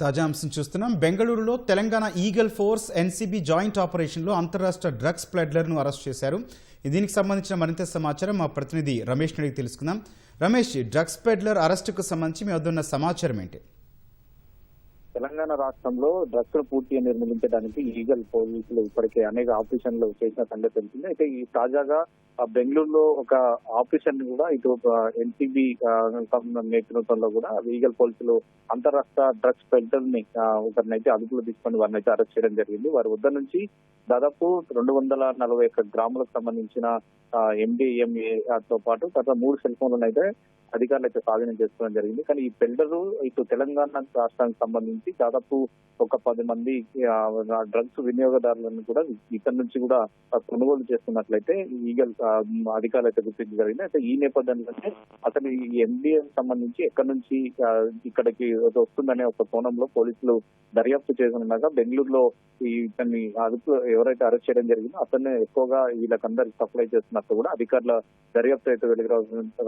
తాజా అంశం చూస్తున్నాం. బెంగళూరులో Telangana eagle force NCB joint ఆపరేషన్లో అంతర్రాష్ట్ర డ్రగ్స్ పెడ్లర్ను అరెస్ట్ చేశారు. దీనికి సంబంధించిన మరింత సమాచారం మా ప్రతినిధి రమేష్ అడిగి తెలుసుకుందాం. రమేష్, డ్రగ్స్ పెడ్లర్ అరెస్టుకు సంబంధించి మీ వద్ద ఉన్న సమాచారం ఏంటి? తెలంగాణ రాష్ట్రంలో డ్రగ్స్ పూర్తిగా నిర్మూలించడానికి ఈగల్ పోలీసులు ఇప్పటికే అనేక ఆపరేషన్లు చేసిన సంగతి తెలిసింది. అయితే ఈ తాజాగా బెంగళూరులో ఒక ఆపరేషన్ కూడా ఇటు ఎన్సీబీ నేతృత్వంలో కూడా ఈగల్ పోలీసులు అంతరాష్ట్ర డ్రగ్స్ పెడ్లర్ ని ఒకరినైతే అదుపులో తీసుకొని వారిని అయితే అరెస్ట్ చేయడం జరిగింది. వారి వద్ద నుంచి దాదాపు 241 గ్రాములకు సంబంధించిన MDMA తో పాటు గత 3 సెల్ ఫోన్లను అయితే అధికారులు అయితే స్వాధీనం చేసుకోవడం జరిగింది. కానీ ఈ పెడ్లరు ఇటు తెలంగాణ రాష్ట్రానికి సంబంధించి దాదాపు ఒక 10 మంది డ్రగ్స్ వినియోగదారులను కూడా ఇక్కడి నుంచి కూడా కొనుగోలు చేస్తున్నట్లయితే ఈగల్ అధికారులు అయితే గుర్తించడం జరిగింది. అయితే ఈ నేపథ్యంలోనే అసలు ఈ MDMA సంబంధించి ఎక్కడి నుంచి ఇక్కడికి వస్తుందనే ఒక కోణంలో పోలీసులు దర్యాప్తు చేస్తుండగా బెంగళూరులో ఇతన్ని అదుపు ఎవరైతే అరెస్ట్ చేయడం జరిగిందో అతన్ని ఎక్కువగా వీళ్ళకందరికి సప్లై చేస్తున్నట్టు కూడా అధికారుల దర్యాప్తు అయితే వెలుగు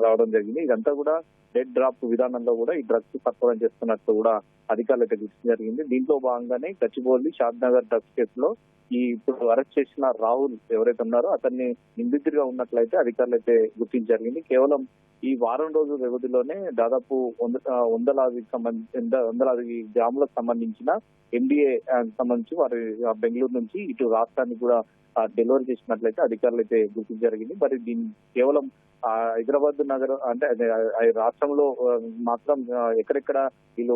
రావడం జరిగింది. ఇదంతా కూడా డెడ్ డ్రాప్ విధానంలో కూడా ఈ డ్రగ్స్ సరఫరా చేస్తున్నట్టు కూడా అధికారులు అయితే గుర్తించడం జరిగింది. దీంట్లో భాగంగానే గచ్చిబౌలి షాద్నగర్ డ్రగ్స్ కేసులో ఈ ఇప్పుడు అరెస్ట్ చేసిన రాహుల్ ఎవరైతే ఉన్నారో అతన్ని నిందితుడిగా ఉన్నట్లయితే అధికారులు అయితే గుర్తించడం జరిగింది. కేవలం ఈ వారం రోజుల వ్యవధిలోనే దాదాపు 100 గ్రాములకు సంబంధించిన MDA సంబంధించి వారి బెంగళూరు నుంచి ఇటు రాష్ట్రానికి కూడా డెలివరీ చేసినట్లయితే అధికారులు అయితే గుర్తించడం జరిగింది. మరి దీన్ని కేవలం హైదరాబాద్ నగరం అంటే రాష్ట్రంలో మాత్రం ఎక్కడెక్కడ వీళ్ళు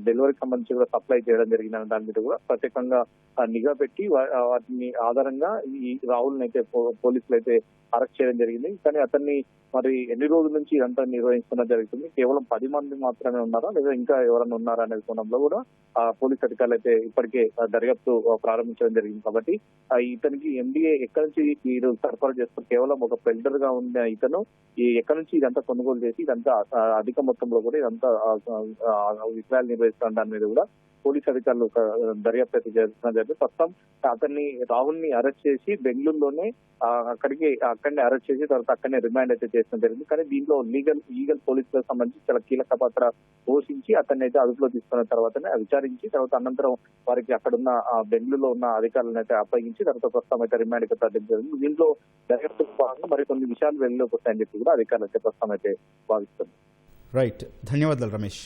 డెలివరీకి సంబంధించి కూడా సప్లై చేయడం జరిగిన దాని మీద కూడా ప్రత్యేకంగా నిఘా పెట్టి వాటిని ఆధారంగా ఈ రాహుల్ అయితే పోలీసులు అయితే అరెస్ట్ చేయడం జరిగింది. కానీ అతన్ని మరి ఎన్ని రోజుల నుంచి ఇదంతా నిర్వహిస్తున్నది జరుగుతుంది, కేవలం 10 మంది మాత్రమే ఉన్నారా లేదా ఇంకా ఎవరైనా ఉన్నారా అనే కోణంలో కూడా పోలీస్ అధికారులు అయితే ఇప్పటికే దర్యాప్తు ప్రారంభించడం జరిగింది. కాబట్టి ఇతనికి MDA ఎక్కడి నుంచి వీరు సరఫరా చేస్తారు, కేవలం ఒక పెల్డర్ గా ఉన్న ఇతను ఎక్కడి నుంచి ఇదంతా కొనుగోలు చేసి ఇదంతా అధిక మొత్తంలో కూడా ఇదంతా విషయాలు నిర్వహిస్తున్న దాని మీద కూడా పోలీస్ అధికారులు దర్యాప్తు అయితే చేస్తున్నారు. ప్రస్తుతం అతన్ని రాహుల్ ని అరెస్ట్ చేసి బెంగళూరులోనే అక్కడనే అరెస్ట్ చేసి తర్వాత అక్కడనే రిమాండ్ అయితే చేసిన జరిగింది. కానీ దీంట్లో ఈగల్ పోలీసులకు సంబంధించి చాలా కీలక పాత్ర పోషించి అతన్ని అయితే అదుపులో తీసుకున్న తర్వాతనే విచారించి తర్వాత అనంతరం వారికి అక్కడున్న బెంగళూరులో ఉన్న అధికారులను అయితే అప్పగించి తర్వాత ప్రస్తుతం అయితే రిమాండ్ అయితే తరలించడం జరిగింది. దీంట్లో దర్యాప్తు భాగంగా మరికొన్ని విషయాలు వెలుగులోకి వస్తాయని చెప్పి కూడా అధికారులు అయితే ప్రస్తుతం అయితే భావిస్తున్నారు. రైట్, ధన్యవాదాలు రమేష్.